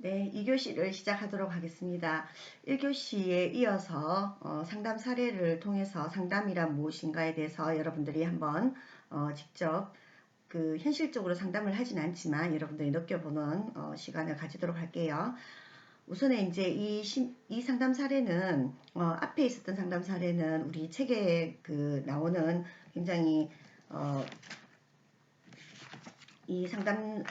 네, 2교시를 시작하도록 하겠습니다. 1교시에 이어서 상담 사례를 통해서 상담이란 무엇인가에 대해서 여러분들이 한번 직접 현실적으로 상담을 하진 않지만 여러분들이 느껴보는 시간을 가지도록 할게요. 우선에 이제 이 상담 사례는 앞에 있었던 상담 사례는 우리 책에 나오는 굉장히 이 상담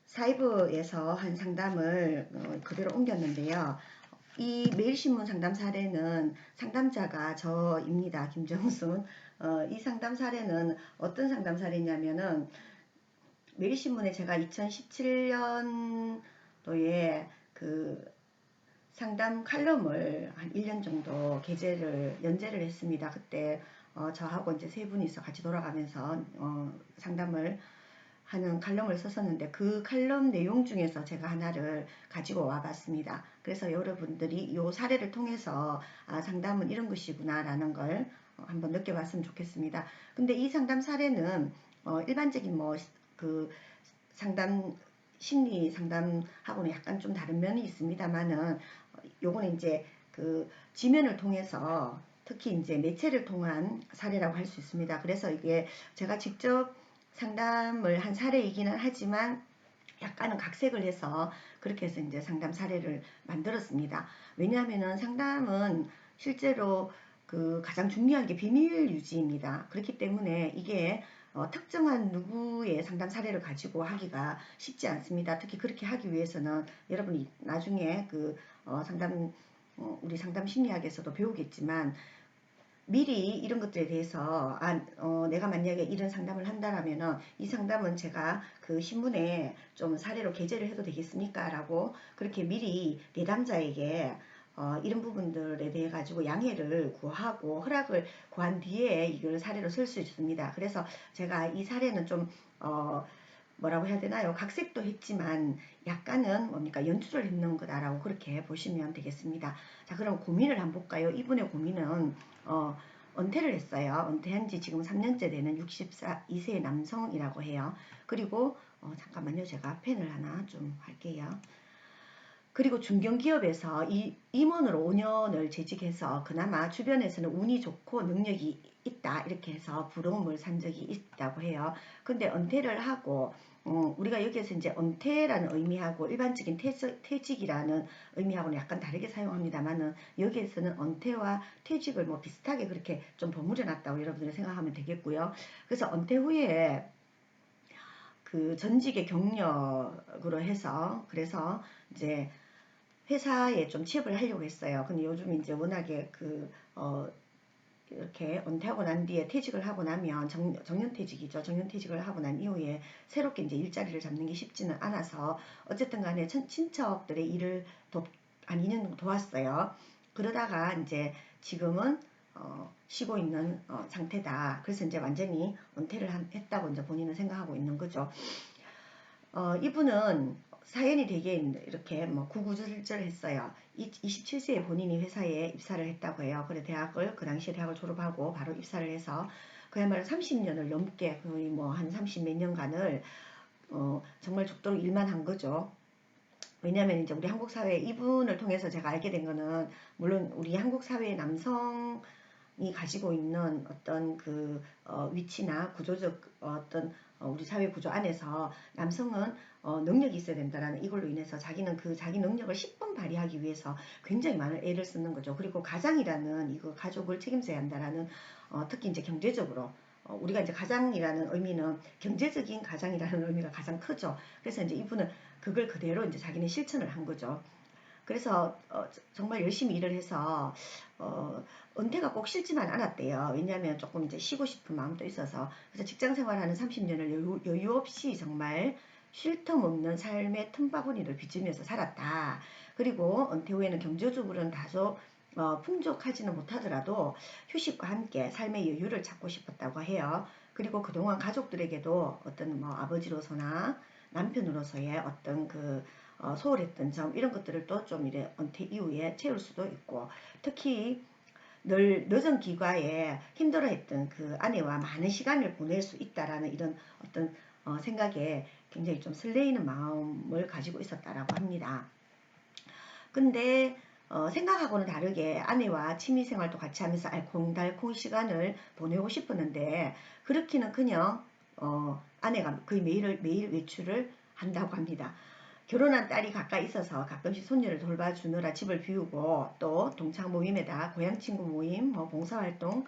사이버에서 한 상담을 그대로 옮겼는데요. 이 매일신문 상담 사례는 상담자가 저입니다. 김정순. 이 상담 사례는 어떤 상담 사례냐면은 매일신문에 제가 2017년도에 상담 칼럼을 한 1년 정도 연재를 했습니다. 그때 저하고 이제 세 분이서 같이 돌아가면서 상담을 하는 칼럼을 썼었는데 그 칼럼 내용 중에서 제가 하나를 가지고 와봤습니다. 그래서 여러분들이 이 사례를 통해서 상담은 이런 것이구나 라는 걸 한번 느껴봤으면 좋겠습니다. 근데 이 상담 사례는 일반적인 상담 심리 상담하고는 약간 좀 다른 면이 있습니다만은 요거는 이제 지면을 통해서 특히 이제 매체를 통한 사례라고 할 수 있습니다. 그래서 이게 제가 직접 상담을 한 사례이기는 하지만 약간은 각색을 해서 그렇게 해서 이제 상담 사례를 만들었습니다. 왜냐하면은 상담은 실제로 가장 중요한 게 비밀 유지입니다. 그렇기 때문에 이게 특정한 누구의 상담 사례를 가지고 하기가 쉽지 않습니다. 특히 그렇게 하기 위해서는 여러분이 나중에 우리 상담 심리학에서도 배우겠지만 미리 이런 것들에 대해서 내가 만약에 이런 상담을 한다라면은 이 상담은 제가 신문에 좀 사례로 게재를 해도 되겠습니까? 라고 그렇게 미리 내담자에게 이런 부분들에 대해 가지고 양해를 구하고 허락을 구한 뒤에 이걸 사례로 쓸 수 있습니다. 그래서 제가 이 사례는 좀 뭐라고 해야 되나요? 각색도 했지만 약간은 뭡니까? 연출을 했는 거다라고 그렇게 보시면 되겠습니다. 자, 그럼 고민을 한번 볼까요? 이분의 고민은 은퇴를 했어요. 은퇴한 지 지금 3년째 되는 62세 남성이라고 해요. 그리고 잠깐만요. 제가 펜을 하나 좀 할게요. 그리고 중견기업에서 임원으로 5년을 재직해서 그나마 주변에서는 운이 좋고 능력이 있다 이렇게 해서 부러움을 산 적이 있다고 해요. 근데 은퇴를 하고 우리가 여기에서 이제 은퇴라는 의미하고 일반적인 퇴직이라는 의미하고는 약간 다르게 사용합니다만은 여기에서는 은퇴와 퇴직을 뭐 비슷하게 그렇게 좀 버무려 놨다고 여러분들이 생각하면 되겠고요. 그래서 은퇴 후에 전직의 경력으로 해서 그래서 이제 회사에 좀 취업을 하려고 했어요. 근데 요즘 이제 워낙에 이렇게 은퇴하고 난 뒤에 퇴직을 하고 나면 정년퇴직이죠. 정년퇴직을 하고 난 이후에 새롭게 이제 일자리를 잡는 게 쉽지는 않아서 어쨌든 간에 친척들의 일을 2년 도왔어요. 그러다가 이제 지금은 쉬고 있는 상태다. 그래서 이제 완전히 은퇴를 했다고 이제 본인은 생각하고 있는 거죠. 이분은 사연이 되게 이렇게 뭐 구구절절했어요. 27세에 본인이 회사에 입사를 했다고 해요. 그래 그 당시에 대학을 졸업하고 바로 입사를 해서 그야말로 30년을 넘게 거의 뭐 한 30 몇 년간을 정말 죽도록 일만 한 거죠. 왜냐하면 이제 우리 한국 사회 이분을 통해서 제가 알게 된 거는 물론 우리 한국 사회의 남성이 가지고 있는 어떤 위치나 구조적 어떤 우리 사회 구조 안에서 남성은 능력이 있어야 된다라는 이걸로 인해서 자기는 자기 능력을 10분 발휘하기 위해서 굉장히 많은 애를 쓰는 거죠. 그리고 가장이라는 이거 가족을 책임져야 한다라는 특히 이제 경제적으로 우리가 이제 가장이라는 의미는 경제적인 가장이라는 의미가 가장 크죠. 그래서 이제 이분은 그걸 그대로 이제 자기는 실천을 한 거죠. 그래서 정말 열심히 일을 해서 은퇴가 꼭 싫지만 않았대요. 왜냐하면 조금 이제 쉬고 싶은 마음도 있어서. 그래서 직장 생활하는 30년을 여유 없이 정말 쉴 틈 없는 삶의 틈바구니를 빚으면서 살았다. 그리고 은퇴 후에는 경제적으로는 다소 풍족하지는 못하더라도 휴식과 함께 삶의 여유를 찾고 싶었다고 해요. 그리고 그동안 가족들에게도 어떤 뭐 아버지로서나 남편으로서의 어떤 소홀했던 점 이런 것들을 또 좀 이래 은퇴 이후에 채울 수도 있고 특히 늘 늦은 귀가에 힘들어했던 그 아내와 많은 시간을 보낼 수 있다라는 이런 어떤 생각에 굉장히 좀 설레이는 마음을 가지고 있었다라고 합니다. 근데 생각하고는 다르게 아내와 취미생활도 같이 하면서 알콩달콩 시간을 보내고 싶었는데 그렇기는커녕 아내가 거의 매일 외출을 한다고 합니다. 결혼한 딸이 가까이 있어서 가끔씩 손녀를 돌봐주느라 집을 비우고 또 동창 모임에다 고향 친구 모임, 봉사활동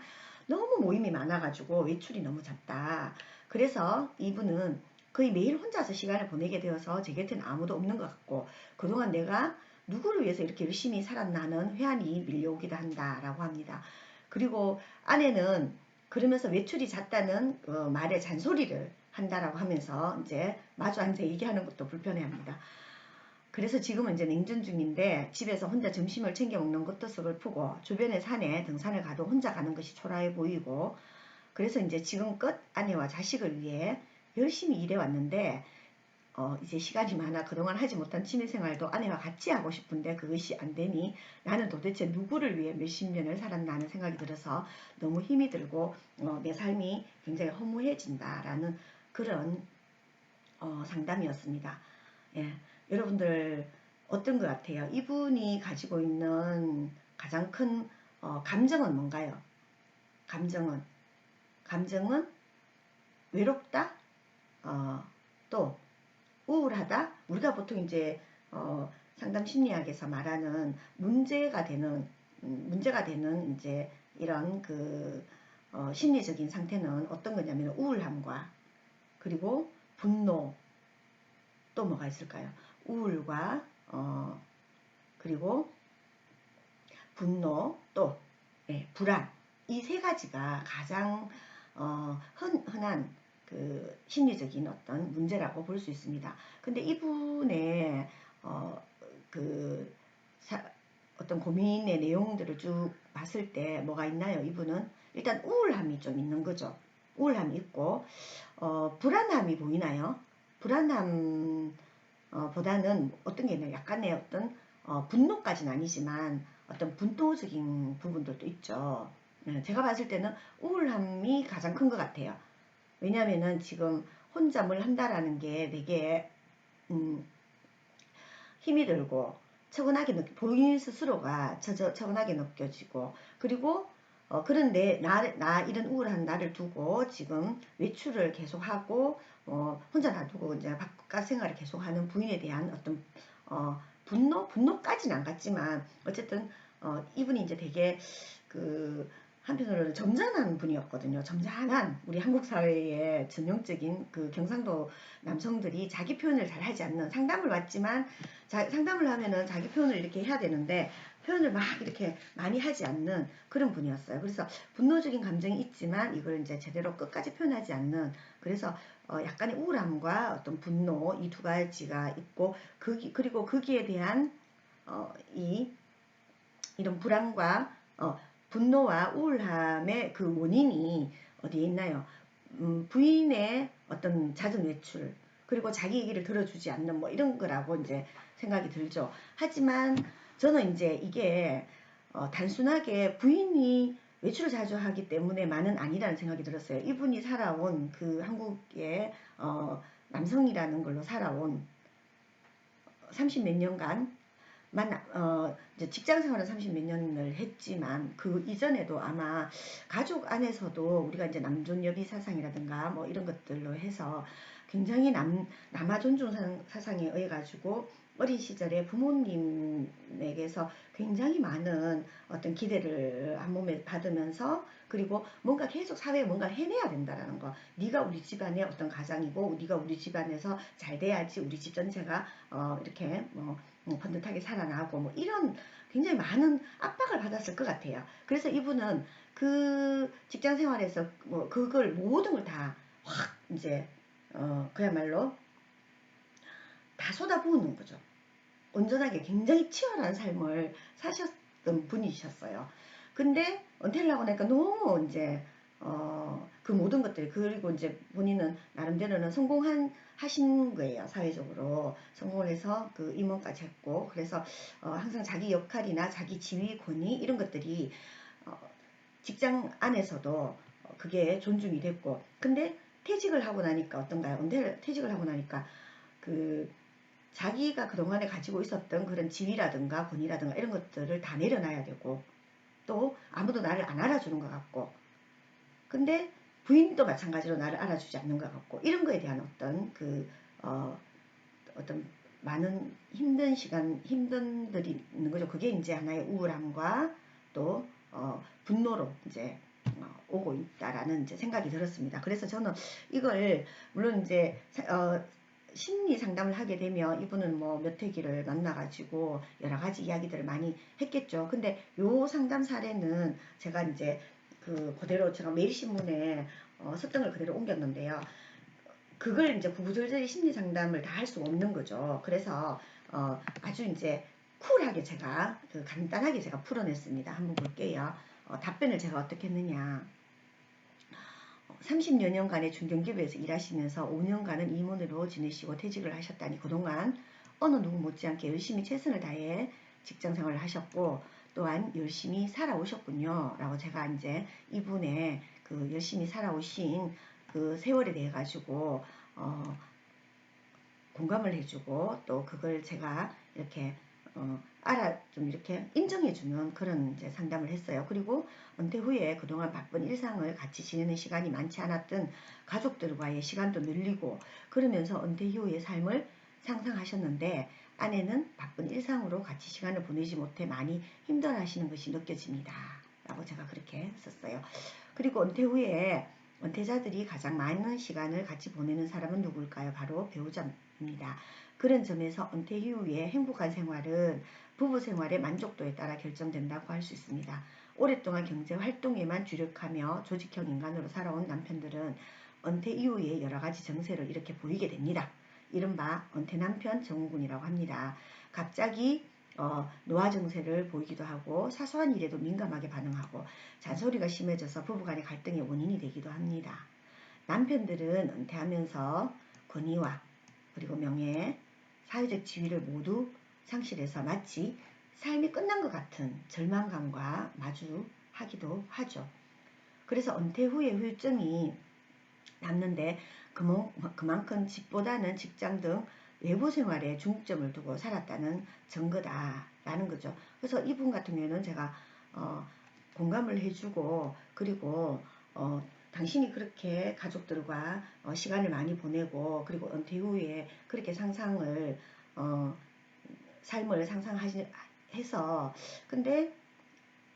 너무 모임이 많아가지고 외출이 너무 잦다. 그래서 이분은 거의 매일 혼자서 시간을 보내게 되어서 제 곁에는 아무도 없는 것 같고 그동안 내가 누구를 위해서 이렇게 열심히 살았나는 회한이 밀려오기도 한다라고 합니다. 그리고 아내는 그러면서 외출이 잦다는 말에 잔소리를 한다라고 하면서 이제 마주 앉아 얘기하는 것도 불편해합니다. 그래서 지금은 이제 냉전 중인데 집에서 혼자 점심을 챙겨 먹는 것도 서글프고 주변의 산에 등산을 가도 혼자 가는 것이 초라해 보이고 그래서 이제 지금껏 아내와 자식을 위해 열심히 일해 왔는데 이제 시간이 많아 그동안 하지 못한 취미생활도 아내와 같이 하고 싶은데 그것이 안 되니 나는 도대체 누구를 위해 몇십 년을 살았나 하는 생각이 들어서 너무 힘이 들고 내 삶이 굉장히 허무해진다라는 그런 상담이었습니다. 예, 여러분들 어떤 것 같아요? 이분이 가지고 있는 가장 큰 감정은 뭔가요? 감정은 외롭다, 또 우울하다. 우리가 보통 이제 상담 심리학에서 말하는 문제가 되는 이제 이런 심리적인 상태는 어떤 거냐면 우울함과 그리고 분노, 또 뭐가 있을까요? 우울과 그리고 분노, 또 불안. 이 세 가지가 가장 흔한 심리적인 어떤 문제라고 볼 수 있습니다. 근데 이분의 그 어떤 고민의 내용들을 쭉 봤을 때 뭐가 있나요? 이분은 일단 우울함이 좀 있는 거죠. 우울함이 있고 불안함이 보이나요? 불안함 보다는 어떤 게 있나요? 약간의 어떤 분노까지는 아니지만 어떤 분노적인 부분들도 있죠. 제가 봤을 때는 우울함이 가장 큰 것 같아요. 왜냐면은 지금 혼자 뭘 한다라는 게 되게 힘이 들고 처근하게 본인 스스로가 처근하게 느껴지고 그리고 그런데 나 이런 우울한 나를 두고 지금 외출을 계속하고 혼자 놔두고 이제 바깥 생활을 계속하는 부인에 대한 어떤 분노까지는 안 갔지만 어쨌든 이분이 이제 되게 한편으로는 점잖은 분이었거든요. 점잖한 우리 한국 사회의 전형적인 경상도 남성들이 자기 표현을 잘 하지 않는 상담을 받지만 상담을 하면은 자기 표현을 이렇게 해야 되는데 표현을 막 이렇게 많이 하지 않는 그런 분이었어요. 그래서 분노적인 감정이 있지만 이걸 이제 제대로 끝까지 표현하지 않는 그래서 약간의 우울함과 어떤 분노 이 두 가지가 있고 그리고 거기에 대한 이런 불안과 분노와 우울함의 그 원인이 어디에 있나요? 부인의 어떤 잦은 외출 그리고 자기 얘기를 들어주지 않는 뭐 이런 거라고 이제 생각이 들죠. 하지만 저는 이제 이게 단순하게 부인이 외출을 자주 하기 때문에만은 아니라는 생각이 들었어요. 이분이 살아온 한국의 남성이라는 걸로 살아온 30몇 년간 이제 직장 생활을 30몇 년을 했지만 그 이전에도 아마 가족 안에서도 우리가 이제 남존여비 사상이라든가 뭐 이런 것들로 해서 굉장히 남아 존중 사상에 의해 가지고 어린 시절에 부모님에게서 굉장히 많은 어떤 기대를 한 몸에 받으면서 그리고 뭔가 계속 사회에 뭔가 해내야 된다라는 거. 네가 우리 집안의 어떤 가장이고 네가 우리 집안에서 잘 돼야지 우리 집 전체가 이렇게 번듯하게 살아나고 뭐 이런 굉장히 많은 압박을 받았을 것 같아요. 그래서 이분은 그 직장 생활에서 뭐 그걸 모든 걸 다 확 이제 그야말로 다 쏟아부은 거죠. 온전하게 굉장히 치열한 삶을 사셨던 분이셨어요. 근데 은퇴를 하고 나니까 너무 이제 그 모든 것들 그리고 이제 본인은 나름대로는 하신 거예요. 사회적으로 성공을 해서 그 임원까지 했고 그래서 항상 자기 역할이나 자기 지위 권위 이런 것들이 직장 안에서도 그게 존중이 됐고 근데 퇴직을 하고 나니까 어떤가요? 은퇴를 퇴직을 하고 나니까 그 자기가 그동안에 가지고 있었던 그런 지위라든가 권위라든가 이런 것들을 다 내려놔야 되고, 또 아무도 나를 안 알아주는 것 같고, 근데 부인도 마찬가지로 나를 알아주지 않는 것 같고, 이런 거에 대한 어떤 어떤 많은 힘든 시간, 힘든들이 있는 거죠. 그게 이제 하나의 우울함과 또 분노로 이제 오고 있다라는 이제 생각이 들었습니다. 그래서 저는 이걸 물론 이제 심리 상담을 하게 되면 이분은 뭐 몇 회기를 만나가지고 여러 가지 이야기들을 많이 했겠죠. 근데 요 상담 사례는 제가 이제 그대로 제가 매일신문에 썼던 걸 그대로 옮겼는데요. 그걸 이제 구구절절히 심리 상담을 다 할 수 없는 거죠. 그래서 아주 이제 쿨하게 제가 간단하게 제가 풀어냈습니다. 한번 볼게요. 답변을 제가 어떻게 했느냐. 30여 년간의 중견기업에서 일하시면서 5년간은 임원으로 지내시고 퇴직을 하셨다니 그동안 어느 누구 못지않게 열심히 최선을 다해 직장생활을 하셨고 또한 열심히 살아오셨군요. 라고 제가 이제 이분의 그 열심히 살아오신 그 세월에 대해 가지고 공감을 해주고 또 그걸 제가 이렇게 좀 이렇게 인정해주는 그런 이제 상담을 했어요. 그리고 은퇴 후에 그동안 바쁜 일상을 같이 지내는 시간이 많지 않았던 가족들과의 시간도 늘리고 그러면서 은퇴 이후의 삶을 상상하셨는데 아내는 바쁜 일상으로 같이 시간을 보내지 못해 많이 힘들어하시는 것이 느껴집니다. 라고 제가 그렇게 썼어요. 그리고 은퇴 후에 은퇴자들이 가장 많은 시간을 같이 보내는 사람은 누굴까요? 바로 배우자입니다. 그런 점에서 은퇴 이후의 행복한 생활은 부부 생활의 만족도에 따라 결정된다고 할 수 있습니다. 오랫동안 경제 활동에만 주력하며 조직형 인간으로 살아온 남편들은 은퇴 이후에 여러 가지 정세를 이렇게 보이게 됩니다. 이른바 은퇴 남편 증후군이라고 합니다. 갑자기 노화 증세를 보이기도 하고 사소한 일에도 민감하게 반응하고 잔소리가 심해져서 부부간의 갈등의 원인이 되기도 합니다. 남편들은 은퇴하면서 권위와 그리고 명예, 사회적 지위를 모두 상실해서 마치 삶이 끝난 것 같은 절망감과 마주하기도 하죠. 그래서 은퇴 후의 후유증이 남는데 그만큼 집보다는 직장 등 외부 생활에 중점을 두고 살았다는 증거다라는 거죠. 그래서 이분 같은 경우에는 제가 공감을 해주고 그리고 당신이 그렇게 가족들과 시간을 많이 보내고 그리고 은퇴 후에 그렇게 삶을 상상해서 근데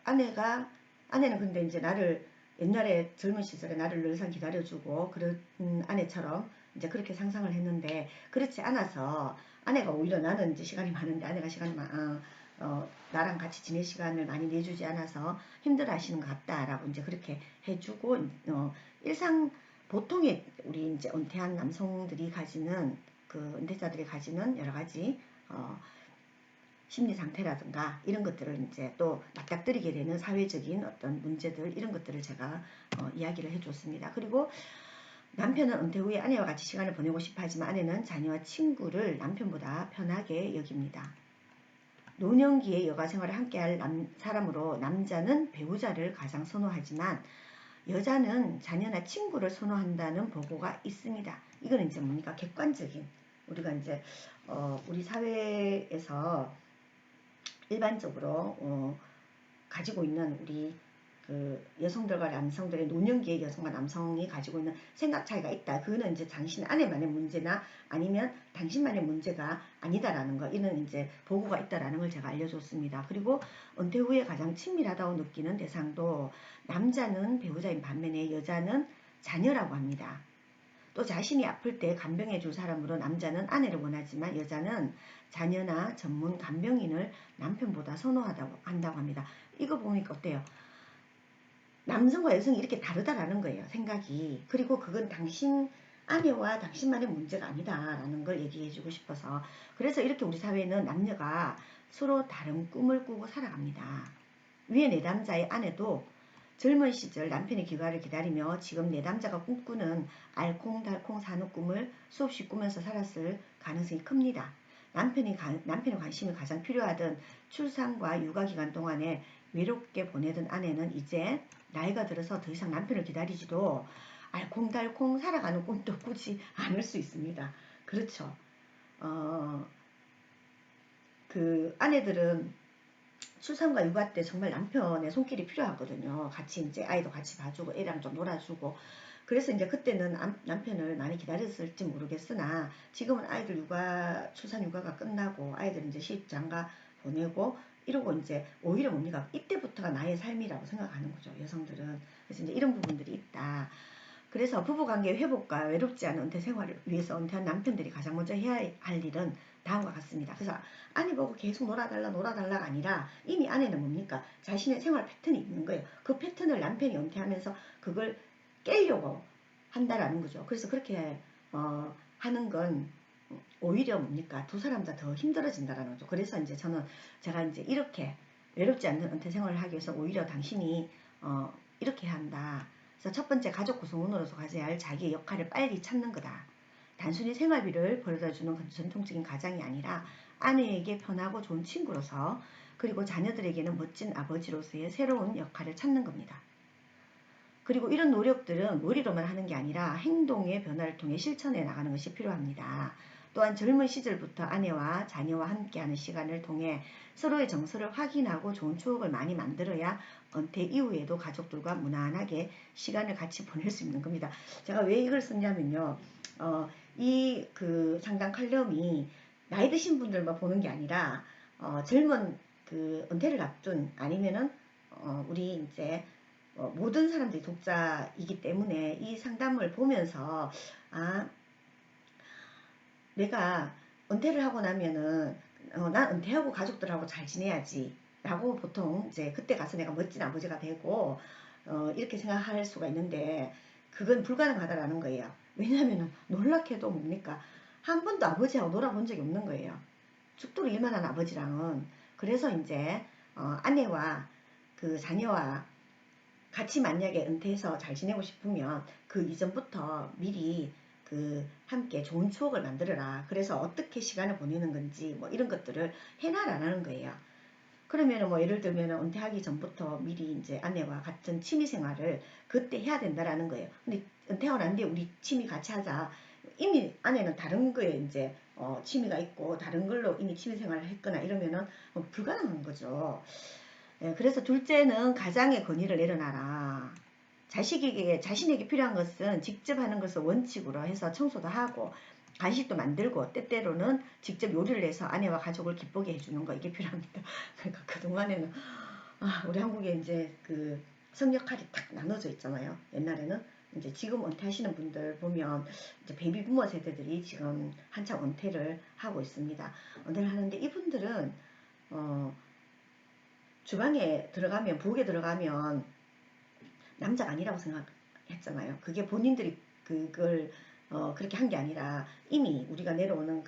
아내는 근데 이제 나를 옛날에 젊은 시절에 나를 늘상 기다려주고 그런 아내처럼 이제 그렇게 상상을 했는데 그렇지 않아서 아내가 오히려 나는 이제 시간이 많은데 아내가 나랑 같이 지낼 시간을 많이 내주지 않아서 힘들어 하시는 것 같다라고 이제 그렇게 해주고 일상 보통의 우리 이제 은퇴한 남성들이 가지는 그 은퇴자들이 가지는 여러 가지 심리 상태라든가 이런 것들을 이제 또 맞닥뜨리게 되는 사회적인 어떤 문제들 이런 것들을 제가 이야기를 해줬습니다. 그리고 남편은 은퇴 후에 아내와 같이 시간을 보내고 싶어 하지만 아내는 자녀와 친구를 남편보다 편하게 여깁니다. 노년기에 여가 생활을 함께할 사람으로 남자는 배우자를 가장 선호하지만 여자는 자녀나 친구를 선호한다는 보고가 있습니다. 이건 이제 뭡니까? 객관적인 우리가 이제 우리 사회에서 일반적으로 가지고 있는 우리 그 여성들과 남성들의 노년기의 여성과 남성이 가지고 있는 생각 차이가 있다. 그거는 이제 당신 아내만의 문제나 아니면 당신만의 문제가 아니다라는 거. 이는 이제 보고가 있다라는 걸 제가 알려줬습니다. 그리고 은퇴 후에 가장 친밀하다고 느끼는 대상도 남자는 배우자인 반면에 여자는 자녀라고 합니다. 또 자신이 아플 때 간병해 줄 사람으로 남자는 아내를 원하지만 여자는 자녀나 전문 간병인을 남편보다 한다고 합니다. 이거 보니까 어때요? 남성과 여성이 이렇게 다르다라는 거예요. 생각이. 그리고 그건 당신 아내와 당신만의 문제가 아니다라는 걸 얘기해 주고 싶어서 그래서 이렇게 우리 사회는 남녀가 서로 다른 꿈을 꾸고 살아갑니다. 위에 내담자의 아내도 젊은 시절 남편의 귀가를 기다리며 지금 내담자가 꿈꾸는 알콩달콩 사는 꿈을 수없이 꾸면서 살았을 가능성이 큽니다. 남편의 관심이 가장 필요하던 출산과 육아기간 동안에 외롭게 보내던 아내는 이제 나이가 들어서 더 이상 남편을 기다리지도 알콩달콩 살아가는 꿈도 꾸지 않을 수 있습니다. 그렇죠. 어, 그 아내들은 출산과 육아 때 정말 남편의 손길이 필요하거든요. 같이 이제 아이도 같이 봐주고 애랑 좀 놀아주고. 그래서 이제 그때는 남편을 많이 기다렸을지 모르겠으나 지금은 아이들 출산 육아가 끝나고 아이들 이제 시집장가 보내고 이러고 이제 오히려 뭡니까? 이때부터가 나의 삶이라고 생각하는 거죠. 여성들은. 그래서 이제 이런 부분들이 있다. 그래서 부부관계 회복과 외롭지 않은 은퇴 생활을 위해서 은퇴한 남편들이 가장 먼저 해야 할 일은 다음과 같습니다. 그래서 아내 보고 계속 놀아달라가 아니라 이미 아내는 뭡니까? 자신의 생활 패턴이 있는 거예요. 그 패턴을 남편이 은퇴하면서 그걸 깨려고 한다라는 거죠. 그래서 그렇게 하는 건 오히려 뭡니까? 두 사람 다 더 힘들어진다라는 거죠. 그래서 이제 제가 이제 이렇게 외롭지 않는 은퇴 생활을 하기 위해서 오히려 당신이 이렇게 해야 한다. 그래서 첫 번째 가족 구성원으로서 가져야 할 자기의 역할을 빨리 찾는 거다. 단순히 생활비를 벌어다주는 전통적인 가장이 아니라 아내에게 편하고 좋은 친구로서 그리고 자녀들에게는 멋진 아버지로서의 새로운 역할을 찾는 겁니다. 그리고 이런 노력들은 머리로만 하는 게 아니라 행동의 변화를 통해 실천해 나가는 것이 필요합니다. 또한 젊은 시절부터 아내와 자녀와 함께하는 시간을 통해 서로의 정서를 확인하고 좋은 추억을 많이 만들어야 은퇴 이후에도 가족들과 무난하게 시간을 같이 보낼 수 있는 겁니다. 제가 왜 이걸 썼냐면요. 이 그 상담 칼럼이 나이 드신 분들만 보는 게 아니라 젊은 그 은퇴를 앞둔 아니면은 우리 이제 모든 사람들이 독자이기 때문에 이 상담을 보면서 내가 은퇴를 하고 나면은 난 은퇴하고 가족들하고 잘 지내야지 라고 보통 이제 그때 가서 내가 멋진 아버지가 되고 이렇게 생각할 수가 있는데 그건 불가능하다라는 거예요. 왜냐하면 놀랍게도 뭡니까? 한 번도 아버지하고 놀아본 적이 없는 거예요. 죽도록 일만 한 아버지랑은. 그래서 이제 아내와 그 자녀와 같이 만약에 은퇴해서 잘 지내고 싶으면 그 이전부터 미리 함께 좋은 추억을 만들어라. 그래서 어떻게 시간을 보내는 건지 뭐 이런 것들을 해놔라는 거예요. 그러면은 뭐 예를 들면 은퇴하기 전부터 미리 이제 아내와 같은 취미 생활을 그때 해야 된다라는 거예요. 근데 은퇴하고 난 뒤에 우리 취미 같이 하자. 이미 아내는 다른 거에 이제 취미가 있고 다른 걸로 이미 취미 생활을 했거나 이러면은 불가능한 거죠. 그래서 둘째는 가장의 권위를 내려놔라. 자신에게 필요한 것은 직접 하는 것을 원칙으로 해서 청소도 하고 간식도 만들고 때때로는 직접 요리를 해서 아내와 가족을 기쁘게 해주는 거 이게 필요합니다. 그러니까 그동안에는 우리 한국에 이제 그 성역할이 딱 나눠져 있잖아요. 옛날에는 이제 지금 은퇴하시는 분들 보면 이제 베이비 부머 세대들이 지금 한참 은퇴를 하고 있습니다. 은퇴를 하는데 이분들은 주방에 들어가면 부엌에 들어가면 남자가 아니라고 생각했잖아요. 그게 본인들이 그걸 그렇게 한 게 아니라 이미 우리가 내려오는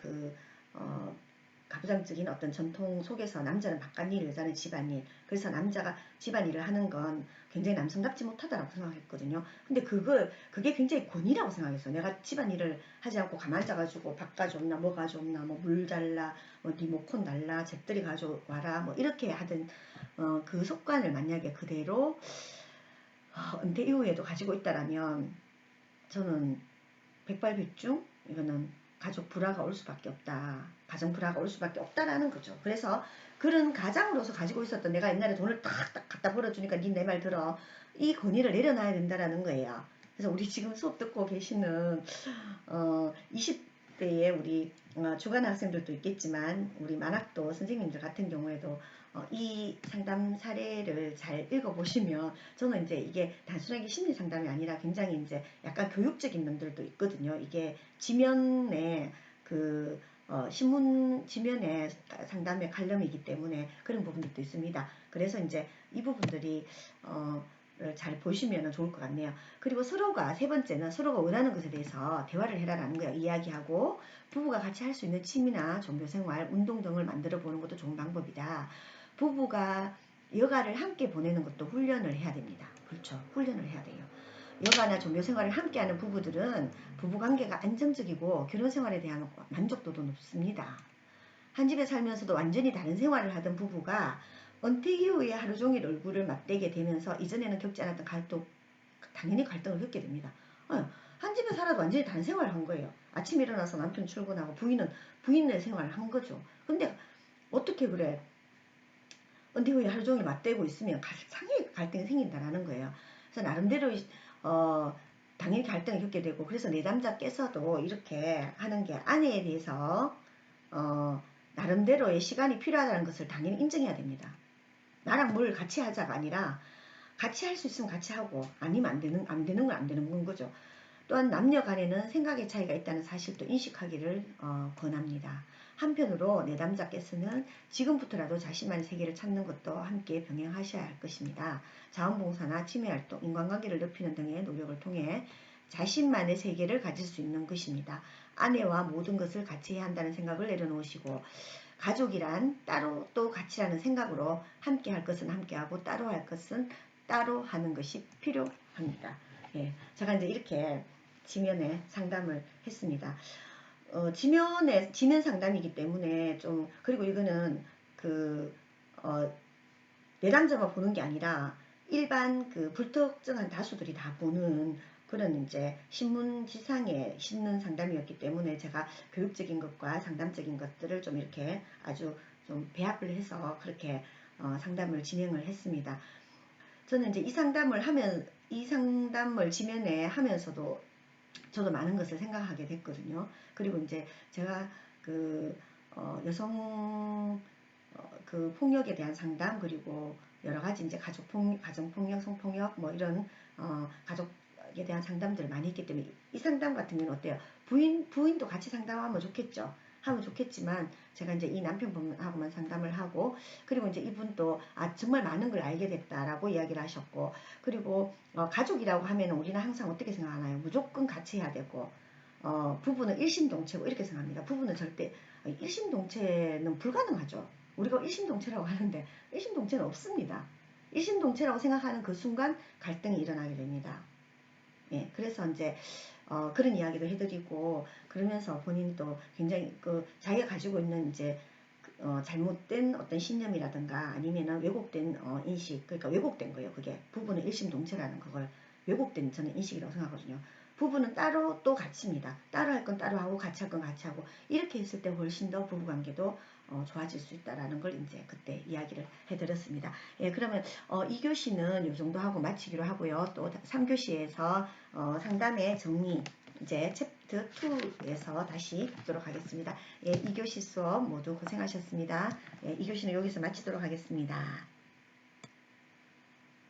가부장적인 어떤 전통 속에서 남자는 바깥일, 여자는 집안일. 그래서 남자가 집안일을 하는 건 굉장히 남성답지 못하다라고 생각했거든요. 근데 그게 굉장히 권위라고 생각했어요. 내가 집안일을 하지 않고 가만히 앉아가지고 밥 가져온나, 뭐 가져온나, 뭐 물 달라, 뭐 리모컨 달라, 잿더리 가져와라, 뭐 이렇게 하던 그 습관을 만약에 그대로 은퇴 이후에도 가지고 있다라면 저는 백발백중 이거는 가족 불화가 올 수밖에 없다. 가정 불화가 올 수밖에 없다라는 거죠. 그래서 그런 가장으로서 가지고 있었던 내가 옛날에 돈을 딱 갖다 벌어주니까 니 내 말 들어. 이 권위를 내려놔야 된다라는 거예요. 그래서 우리 지금 수업 듣고 계시는 20대의 우리 주간 학생들도 있겠지만 우리 만학도 선생님들 같은 경우에도 이 상담 사례를 잘 읽어보시면 저는 이제 이게 단순하게 심리 상담이 아니라 굉장히 이제 약간 교육적인 면들도 있거든요. 이게 지면에 신문 지면에 상담의 칼럼이기 때문에 그런 부분들도 있습니다. 그래서 이제 이 부분들이 잘 보시면 좋을 것 같네요. 그리고 세 번째는 서로가 원하는 것에 대해서 대화를 해라라는 거예요. 이야기하고 부부가 같이 할 수 있는 취미나 종교생활, 운동 등을 만들어 보는 것도 좋은 방법이다. 부부가 여가를 함께 보내는 것도 훈련을 해야 됩니다. 그렇죠. 훈련을 해야 돼요. 여가나 종교생활을 함께하는 부부들은 부부관계가 안정적이고 결혼생활에 대한 만족도도 높습니다. 한 집에 살면서도 완전히 다른 생활을 하던 부부가 은퇴 이후에 하루 종일 얼굴을 맞대게 되면서 이전에는 겪지 않았던 당연히 갈등을 겪게 됩니다. 한 집에 살아도 완전히 다른 생활을 한 거예요. 아침에 일어나서 남편 출근하고 부인은 부인네 생활을 한 거죠. 근데 어떻게 그래? 근데 왜 하루 종일 맞대고 있으면 상당히 갈등이 생긴다라는 거예요. 그래서 나름대로 당연히 갈등을 겪게 되고, 그래서 내담자께서도 이렇게 하는 게 아내에 대해서 나름대로의 시간이 필요하다는 것을 당연히 인정해야 됩니다. 나랑 뭘 같이 하자가 아니라 같이 할 수 있으면 같이 하고 아니면 안 되는 건 안 되는 거죠. 또한 남녀 간에는 생각의 차이가 있다는 사실도 인식하기를 권합니다. 한편으로 내담자께서는 지금부터라도 자신만의 세계를 찾는 것도 함께 병행하셔야 할 것입니다. 자원봉사나 취미활동, 인간관계를 높이는 등의 노력을 통해 자신만의 세계를 가질 수 있는 것입니다. 아내와 모든 것을 같이 해야 한다는 생각을 내려놓으시고, 가족이란 따로 또 같이라는 생각으로 함께 할 것은 함께하고 따로 할 것은 따로 하는 것이 필요합니다. 예, 제가 이제 이렇게 지면에 상담을 했습니다. 지면 상담이기 때문에 좀, 그리고 이거는 내담자만 보는 게 아니라 일반 불특정한 다수들이 다 보는 그런 이제 신문지상에 싣는 상담이었기 때문에 제가 교육적인 것과 상담적인 것들을 좀 이렇게 아주 좀 배합을 해서 그렇게 상담을 진행을 했습니다. 저는 이제 이 상담을 지면에 하면서도 저도 많은 것을 생각하게 됐거든요. 그리고 이제 제가 여성 폭력에 대한 상담, 그리고 여러 가지 이제 가정폭력, 성폭력 뭐 이런 가족에 대한 상담들을 많이 했기 때문에 이 상담 같은 경우는 어때요? 부인도 같이 상담하면 좋겠죠. 하면 좋겠지만 제가 이제 이 남편분하고만 상담을 하고, 그리고 이제 이분도 정말 많은 걸 알게 됐다라고 이야기를 하셨고, 그리고 가족이라고 하면 우리는 항상 어떻게 생각하나요? 무조건 같이 해야 되고, 부부는 일심동체고 이렇게 생각합니다. 부부는 절대 일심동체는 불가능하죠. 우리가 일심동체라고 하는데 일심동체는 없습니다. 일심동체라고 생각하는 그 순간 갈등이 일어나게 됩니다. 예, 그래서 이제 그런 이야기도 해드리고, 그러면서 본인도 굉장히 자기가 가지고 있는 이제 잘못된 어떤 신념이라든가 아니면은 왜곡된 인식, 그러니까 왜곡된 거예요. 그게 부부는 일심동체라는 그걸 왜곡된 저는 인식이라고 생각하거든요. 부부는 따로 또 같이입니다. 따로 할 건 따로 하고 같이 할 건 같이 하고, 이렇게 했을 때 훨씬 더 부부관계도 좋아질 수 있다라는 걸 이제 그때 이야기를 해드렸습니다. 예, 그러면 2교시는 이 정도 하고 마치기로 하고요. 또 3교시에서 상담의 정리, 이제 챕터 2에서 다시 뵙도록 하겠습니다. 예, 2교시 수업 모두 고생하셨습니다. 예, 2교시는 여기서 마치도록 하겠습니다.